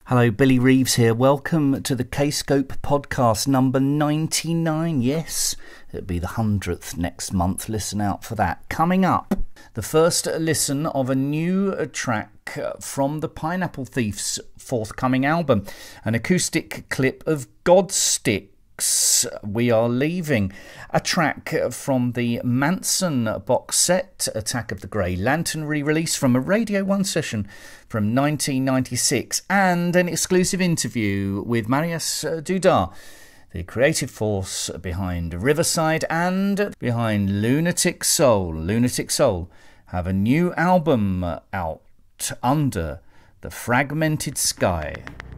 Hello, Billy Reeves here. Welcome to the Kscope podcast number 99. Yes, it'll be the 100th next month. Listen out for that. Coming up, the first listen of a new track from the Pineapple Thief's forthcoming album, an acoustic clip of Godsticks. We Are Leaving, a track from the Mansun box set, Attack of the Grey Lantern re-release from a Radio 1 session from 1996, and an exclusive interview with Mariusz Duda, the creative force behind Riverside and behind Lunatic Soul. Lunatic Soul have a new album out, Under The Fragmented Sky.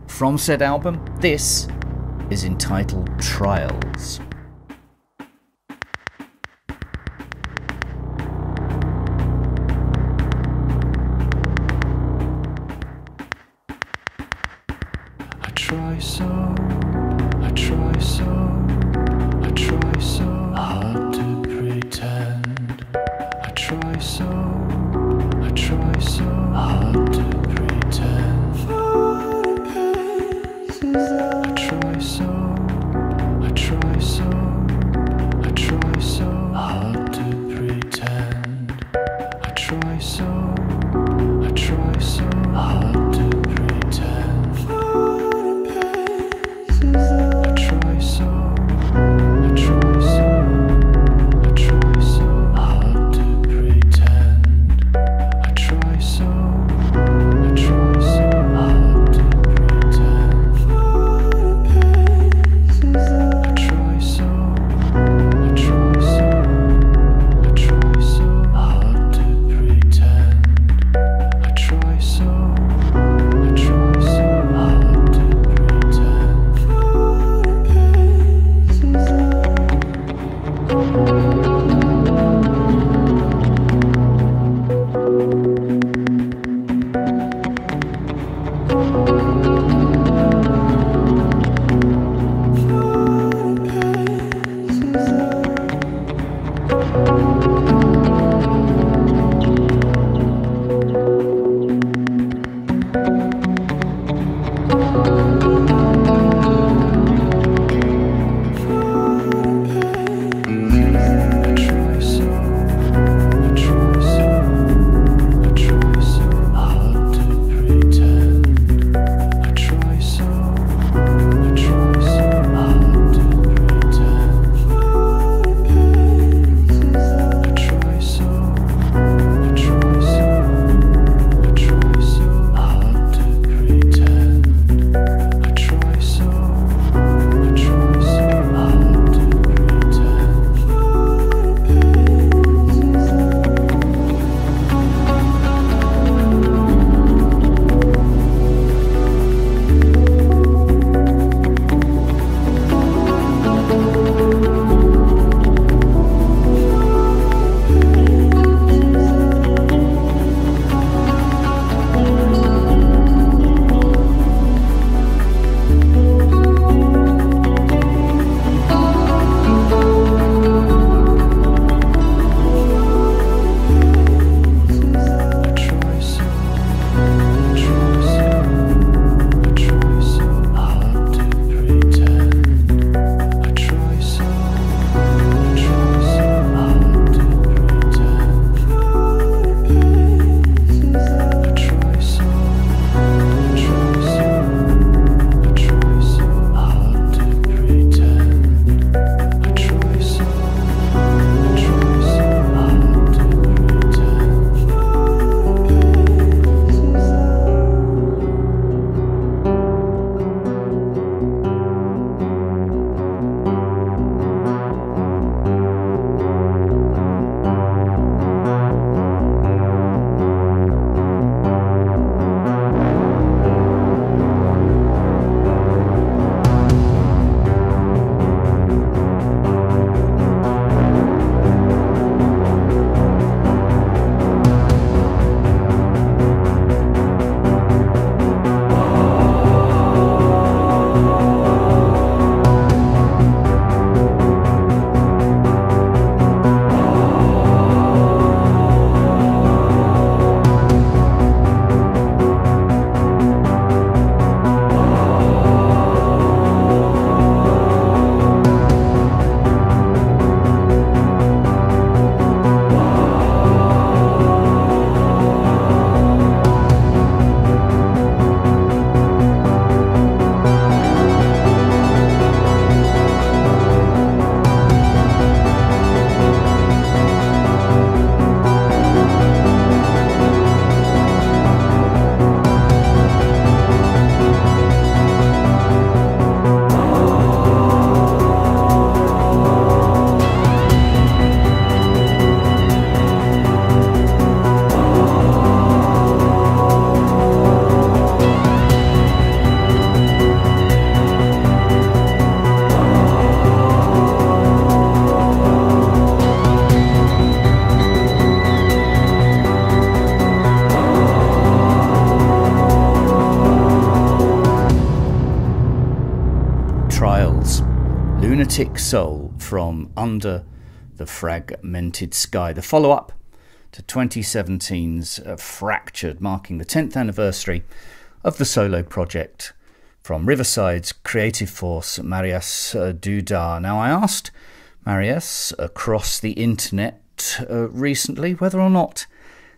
From said album, this is entitled Trials. I try so hard to pretend. I try so hard to pretend. I try so hard to pretend. I try so hard to pretend. I try so Trials, Lunatic Soul from Under The Fragmented Sky, the follow-up to 2017's Fractured, marking the 10th anniversary of the solo project from Riverside's creative force, Mariusz Duda. Now, I asked Mariusz across the internet recently whether or not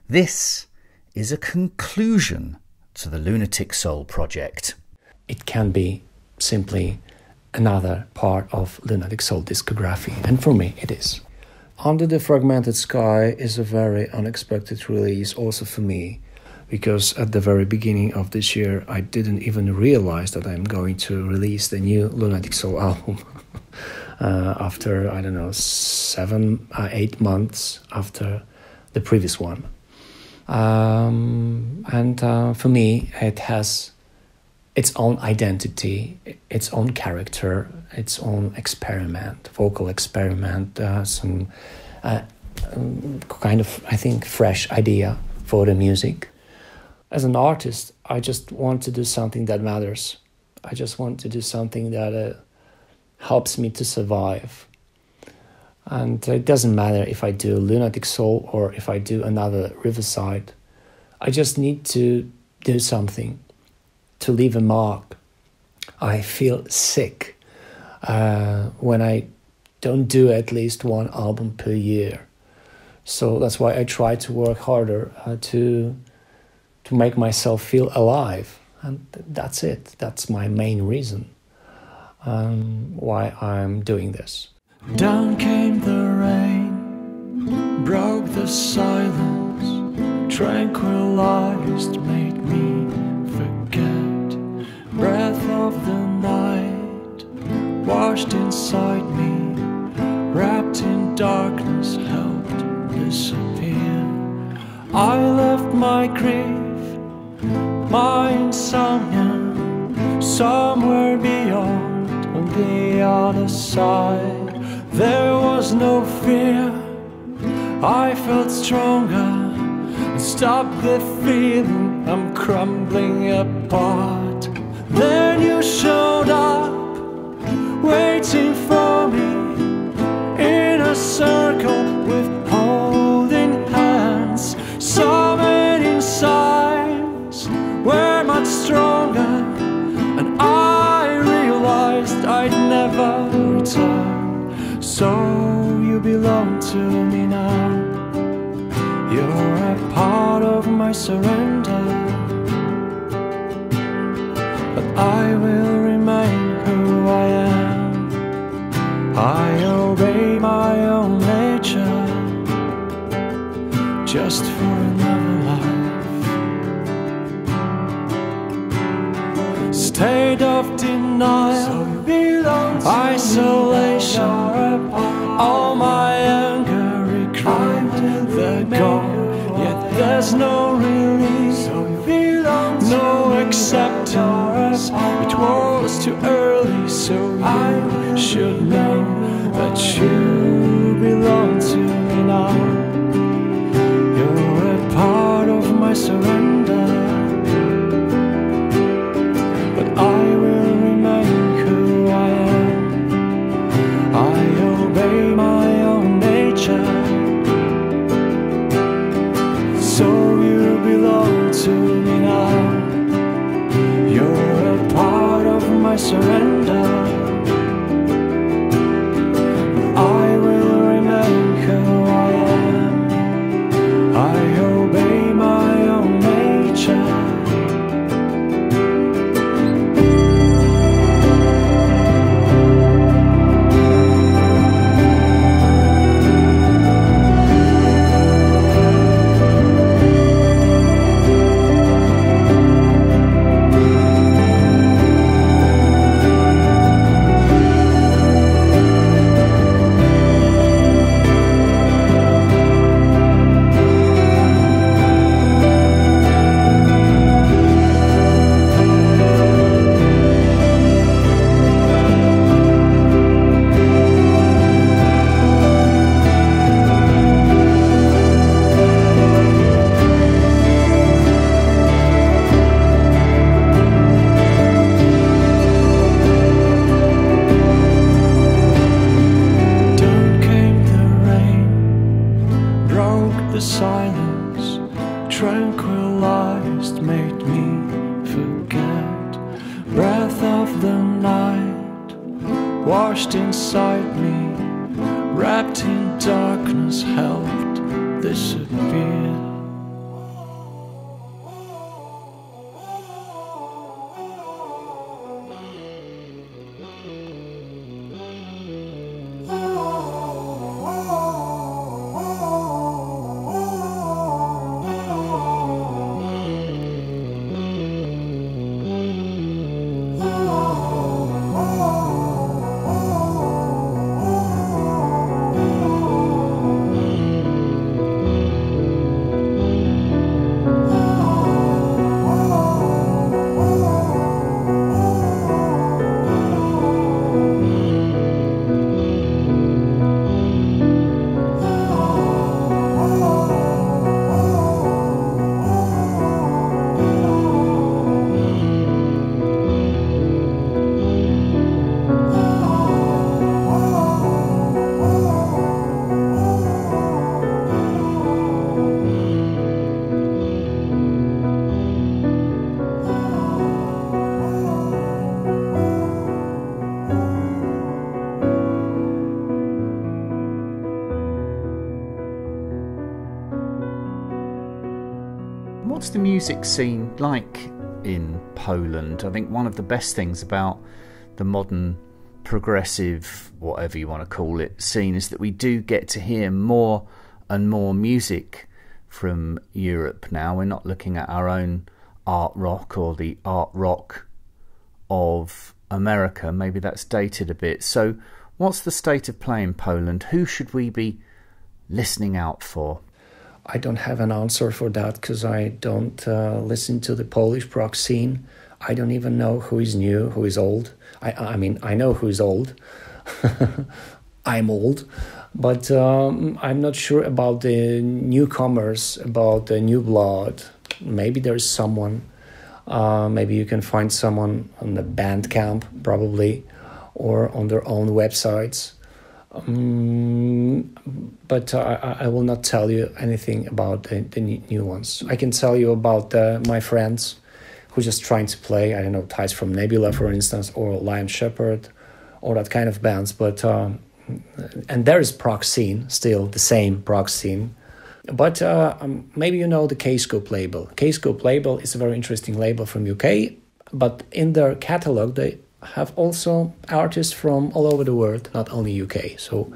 this is a conclusion to the Lunatic Soul project. It can be simply another part of Lunatic Soul discography, and for me it is. Under the Fragmented Sky is a very unexpected release also for me, because at the very beginning of this year I didn't even realize that I'm going to release the new Lunatic Soul album after, 7-8 months after the previous one. And for me it has its own identity, its own character, its own experiment, vocal experiment, some kind of, I think, fresh idea for the music. As an artist, I just want to do something that matters. I just want to do something that helps me to survive. And it doesn't matter if I do Lunatic Soul or if I do another Riverside. I just need to do something to leave a mark. I feel sick when I don't do at least one album per year. So that's why I try to work harder to make myself feel alive. And that's it. That's my main reason why I'm doing this. Down came the rain, broke the silence, tranquilized, made me forget. Breath of the night washed inside me, wrapped in darkness, helped disappear. I left my grief, my insomnia, somewhere beyond, on the other side. There was no fear, I felt stronger, and stopped the feeling I'm crumbling apart. Then you showed up, waiting for me, in a circle with holding hands. So many signs were much stronger, and I realized I'd never return. So you belong to me now, you're a part of my surrender. But I will remain who I am. I obey my own nature, just for another life. State of denial, isolation, all my anger, regret, they're gone. Yet there's no release, no acceptance. It was too early, so you should know that you belong to me now. You're a part of my surrender, but I will remain who I am. I obey my own nature, so you belong to me now. You're a part of my surrender, I will remain who I am. I obey my own nature. the night washed inside me, wrapped in darkness, helped disappear. What's the music scene like in Poland? I think one of the best things about the modern progressive, whatever you want to call it, scene is that we do get to hear more and more music from Europe now. We're not looking at our own art rock or the art rock of America. Maybe that's dated a bit. So what's the state of play in Poland? Who should we be listening out for? I don't have an answer for that because I don't listen to the Polish prog scene. I don't even know who is new, who is old. I mean, I know who is old. I'm old. But I'm not sure about the newcomers, about the new blood. Maybe there's someone. Maybe you can find someone on the Bandcamp, probably, or on their own websites. But I will not tell you anything about the new ones. I can tell you about my friends who just trying to play, I don't know, Ties from Nebula, for instance, or Lion Shepherd, or that kind of bands. But and there is prog scene, still the same prog scene. But maybe you know the Kscope label. Kscope label is a very interesting label from UK, but in their catalog they have also artists from all over the world, not only UK. So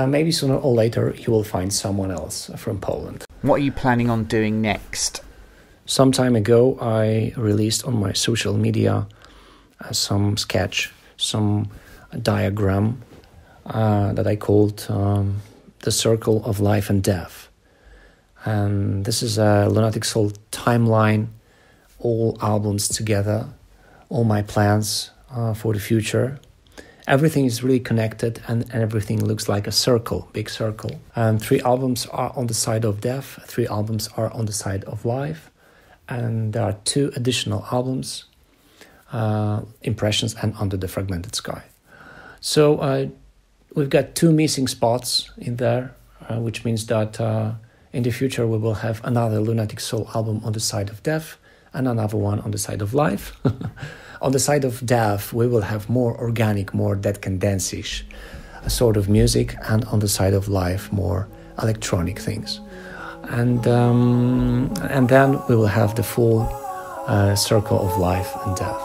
maybe sooner or later you will find someone else from Poland. What are you planning on doing next? Some time ago I released on my social media some sketch, some diagram that I called The Circle of Life and Death. And this is a Lunatic Soul timeline, all albums together, all my plans for the future. Everything is really connected and everything looks like a circle, big circle. And 3 albums are on the side of death, 3 albums are on the side of life, and there are 2 additional albums, Impressions and Under the Fragmented Sky. So we've got 2 missing spots in there, which means that in the future we will have another Lunatic Soul album on the side of death and another one on the side of life. On the side of death, we will have more organic, more Dead Can Dance-ish sort of music, and on the side of life, more electronic things. And then we will have the full circle of life and death.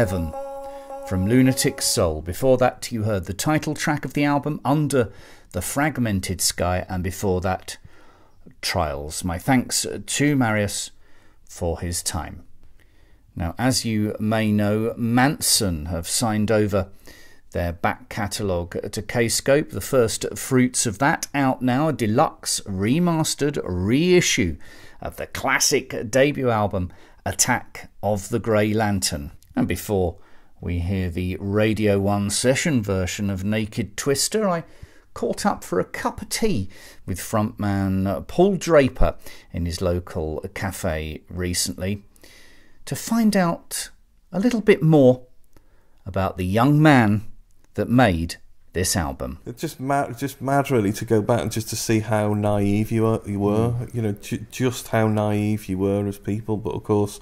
Heaven from Lunatic Soul. Before that you heard the title track of the album, Under The Fragmented Sky, and before that, Trials. My thanks to Mariusz for his time. Now, as you may know, Mansun have signed over their back catalogue to Kscope. The first fruits of that out now, a deluxe remastered reissue of the classic debut album Attack of the Grey Lantern. And before we hear the Radio 1 session version of Naked Twister, I caught up for a cup of tea with frontman Paul Draper in his local cafe recently to find out a little bit more about the young man that made this album. It's just mad really to go back and just to see how naive you were, you know, just how naive you were as people. But of course,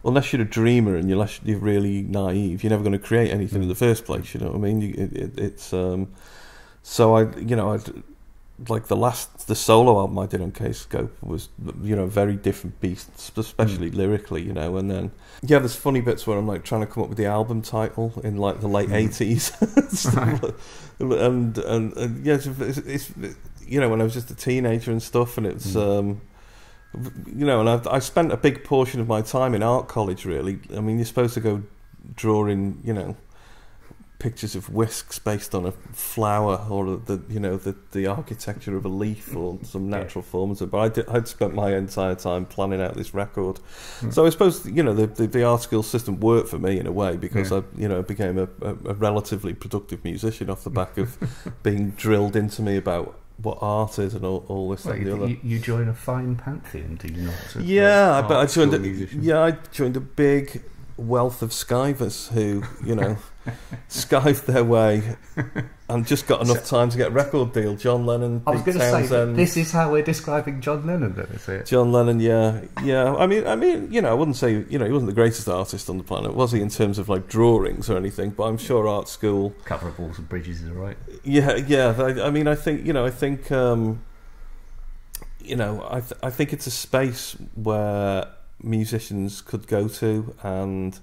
unless you're a dreamer and you're really naive, you're never going to create anything in the first place. You know what I mean? It's so like the solo album I did on Kscope was, you know, a very different beast, especially lyrically, you know. And then there's funny bits where I'm like trying to come up with the album title in like the late 80s, and it's you know, when I was just a teenager and stuff, and it's you know, and I spent a big portion of my time in art college. Really, I mean, you're supposed to go drawing, you know, pictures of whisks based on a flower or the architecture of a leaf or some natural forms. But I'd spent my entire time planning out this record. So I suppose, you know, the art school system worked for me in a way, because I, you know, became a relatively productive musician off the back of being drilled into me about what art is and all this and the other. You join a fine pantheon, do you not? But I joined a big wealth of skivers who, you know, skived their way and just got enough time to get a record deal. John Lennon, I was going to say, this is how we're describing John Lennon, then, is it? John Lennon, yeah. I mean, you know, I wouldn't say, you know, he wasn't the greatest artist on the planet, was he, in terms of like drawings or anything? But I'm sure art school, Cover of Walls and Bridges is alright. I mean, I think it's a space where musicians could go to and,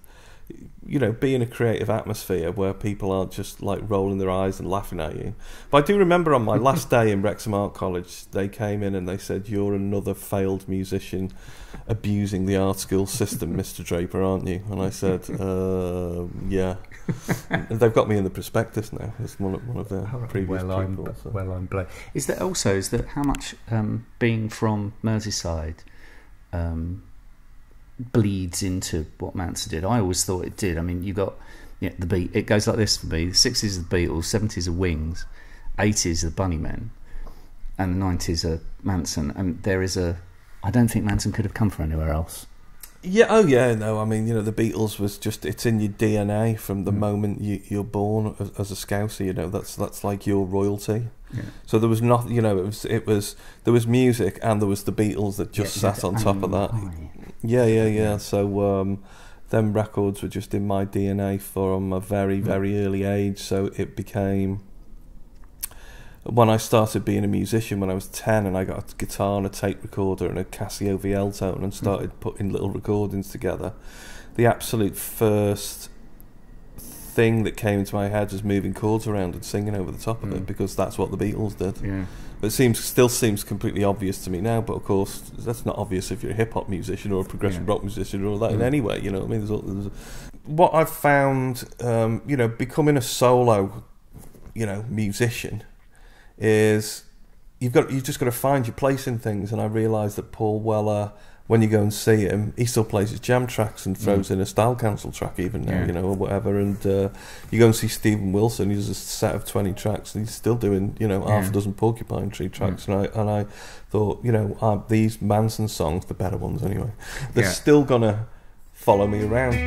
you know, be in a creative atmosphere where people aren't just like rolling their eyes and laughing at you. But I do remember on my last day in Wrexham Art College, they came in and they said, "You're another failed musician abusing the art school system, Mr. Draper, aren't you?" And I said, yeah. And they've got me in the prospectus now. It's one of their previous people. Well, I'm blessed. Is that how much being from Merseyside bleeds into what Mansun did? I always thought it did. I mean, you got the beat. It goes like this for me: the 60s are the Beatles, 70s are Wings, 80s are the Bunnymen, and the 90s are Mansun. And I don't think Mansun could have come from anywhere else. Yeah. Oh, yeah. No, I mean, you know, the Beatles was just—it's in your DNA from the moment you're born as a Scouser. You know, that's like your royalty. Yeah. So there was not, you know, there was music and there was the Beatles that just sat on top of that. Yeah. So them records were just in my DNA from a very, very early age. So it became, when I started being a musician when I was 10, and I got a guitar and a tape recorder and a Casio VL tone and started putting little recordings together, the absolute first thing that came into my head was moving chords around and singing over the top of it, because that's what the Beatles did. Yeah. But it still seems completely obvious to me now, but of course that's not obvious if you're a hip-hop musician or a progressive rock musician or that in any way, you know what I mean? There's what I've found, you know, becoming a solo, you know, musician is you've just got to find your place in things. And I realised that Paul Weller, when you go and see him, he still plays his jam tracks and throws in a Style Council track even now, you know, or whatever. And you go and see Stephen Wilson, he does a set of 20 tracks, and he's still doing, you know, half a dozen Porcupine Tree tracks. And I thought, you know, these Mansun songs, the better ones anyway, they're still gonna follow me around.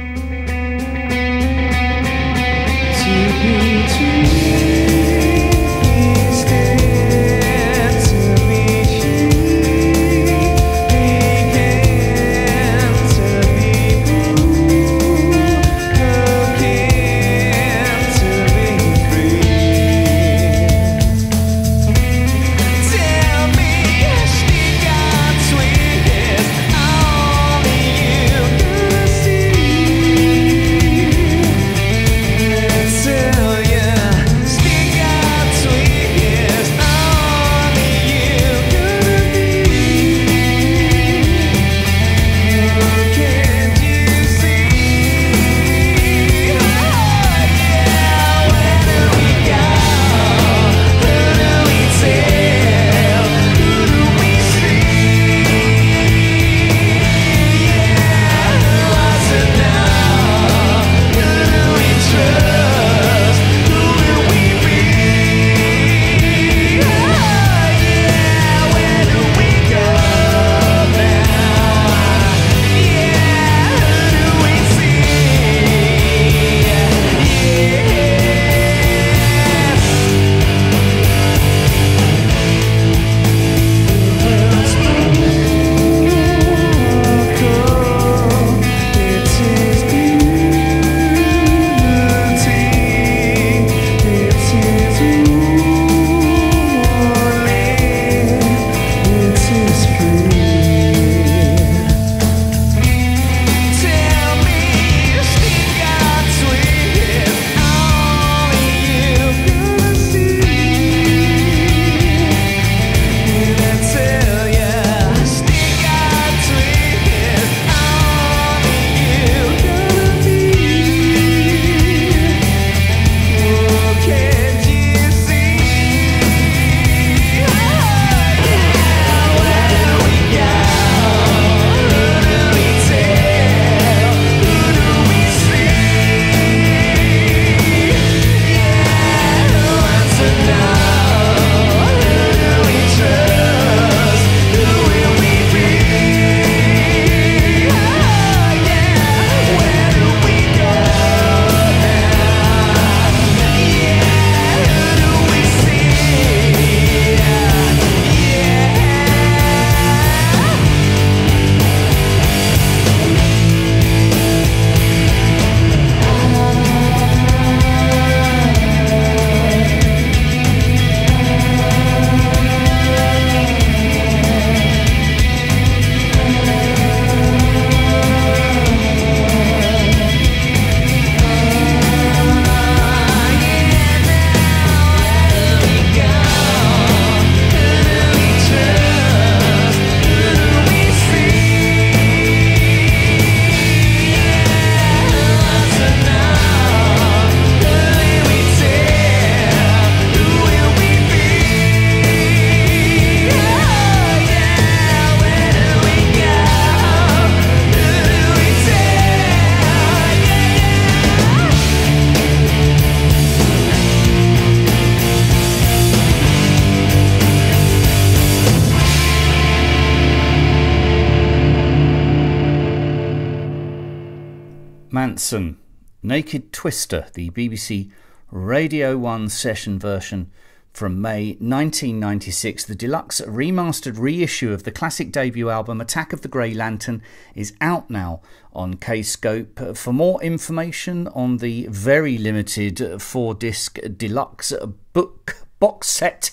Mansun, Naked Twister, the BBC Radio 1 session version from May 1996. The deluxe remastered reissue of the classic debut album Attack of the Grey Lantern is out now on Kscope. For more information on the very limited 4-disc deluxe box set,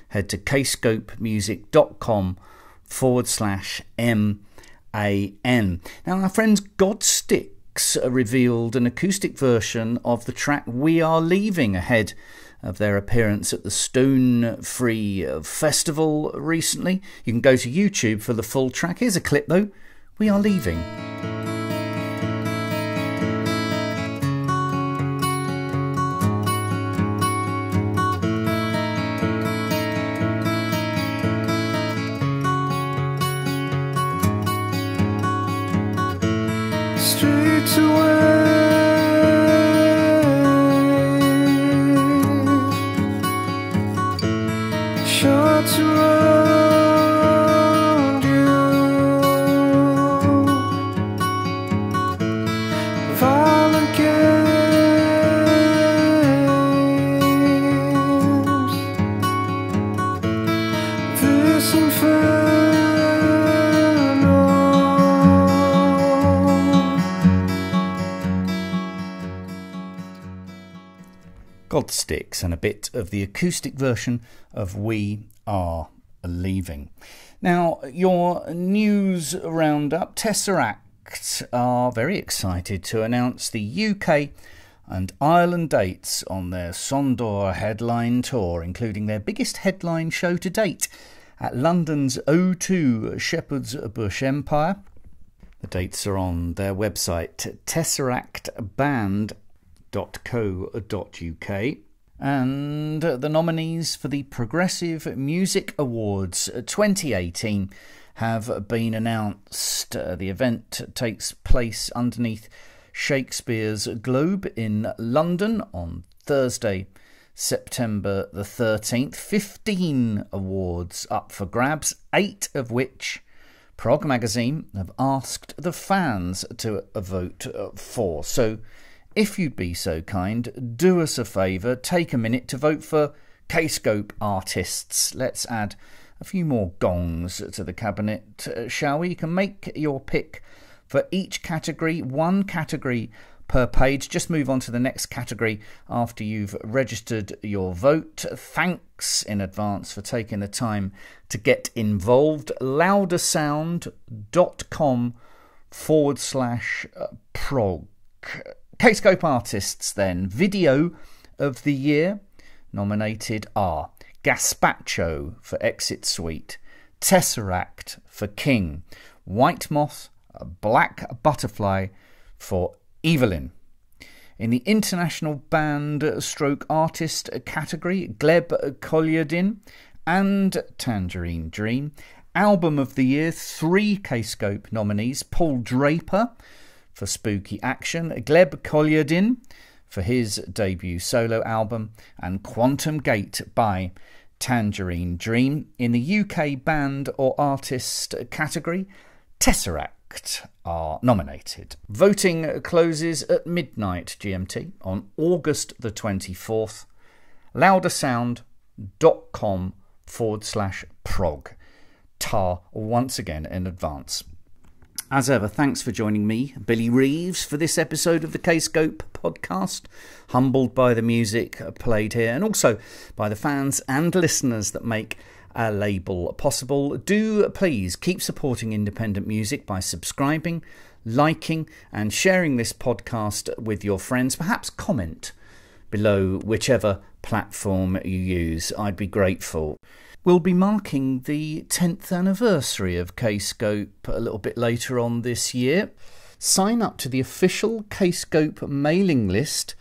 head to kscopemusic.com/MAN. Now, our friends Godsticks revealed an acoustic version of the track We Are Leaving ahead of their appearance at the Stone Free Festival recently. You can go to YouTube for the full track. Here's a clip though. We Are Leaving. Streets away, shots around you, violent games, this inferno. Godsticks and a bit of the acoustic version of We Are Leaving. Now, your news roundup. Tesseract are very excited to announce the UK and Ireland dates on their Sondor headline tour, including their biggest headline show to date at London's O2 Shepherd's Bush Empire. The dates are on their website, tesseractband.co.uk, and the nominees for the Progressive Music Awards 2018 have been announced. The event takes place underneath Shakespeare's Globe in London on Thursday, September the 13th. 15 awards up for grabs, 8 of which Prog Magazine have asked the fans to vote for. So if you'd be so kind, do us a favour, take a minute to vote for Kscope artists. Let's add a few more gongs to the cabinet, shall we? You can make your pick for each category, one category per page. Just move on to the next category after you've registered your vote. Thanks in advance for taking the time to get involved. loudersound.com/prog. Kscope artists then. Video of the year nominated are Gazpacho for Exit Suite, Tesseract for King, White Moth, Black Butterfly for Evelyn. In the international band stroke artist category, Gleb Kolyadin and Tangerine Dream. Album of the year, 3 Kscope nominees: Paul Draper for Spooky Action, Gleb Kolyadin for his debut solo album, and Quantum Gate by Tangerine Dream. In the UK band or artist category, Tesseract are nominated. Voting closes at midnight GMT on August the 24th. loudersound.com/prog. Tar once again in advance. As ever, thanks for joining me, Billy Reeves, for this episode of the Kscope podcast. Humbled by the music played here, and also by the fans and listeners that make our label possible. Do please keep supporting independent music by subscribing, liking and sharing this podcast with your friends. Perhaps comment below whichever platform you use. I'd be grateful. We'll be marking the 10th anniversary of Kscope a little bit later on this year. Sign up to the official Kscope mailing list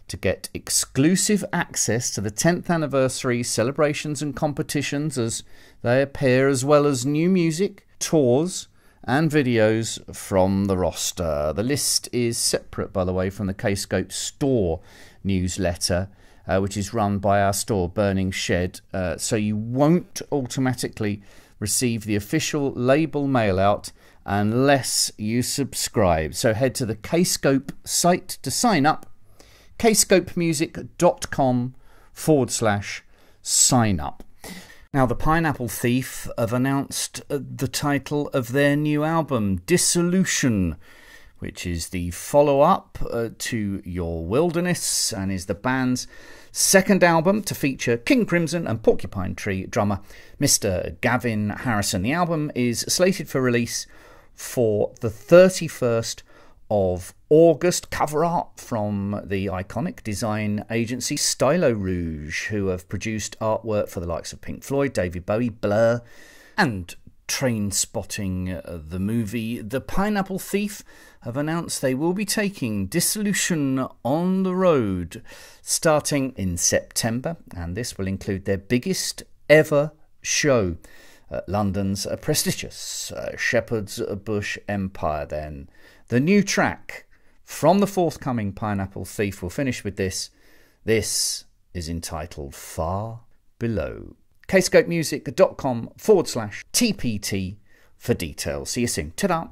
to get exclusive access to the 10th anniversary celebrations and competitions as they appear, as well as new music, tours and videos from the roster. The list is separate, by the way, from the Kscope store newsletter, which is run by our store, Burning Shed, so you won't automatically receive the official label mail out unless you subscribe. So head to the Kscope site to sign up, kscopemusic.com/sign up. Now, the Pineapple Thief have announced the title of their new album, Dissolution, which is the follow-up to Your Wilderness and is the band's second album to feature King Crimson and Porcupine Tree drummer Mr. Gavin Harrison. The album is slated for release for the 31st of August. Cover art from the iconic design agency Stylo Rouge, who have produced artwork for the likes of Pink Floyd, David Bowie, Blur, and Train Spotting the movie. The Pineapple Thief have announced they will be taking Dissolution on the road starting in September, and this will include their biggest ever show at London's prestigious Shepherd's Bush Empire. Then the new track from the forthcoming Pineapple Thief, will finish with this. This is entitled Far Below. kscopemusic.com/TPT for details. See you soon. Ta-da!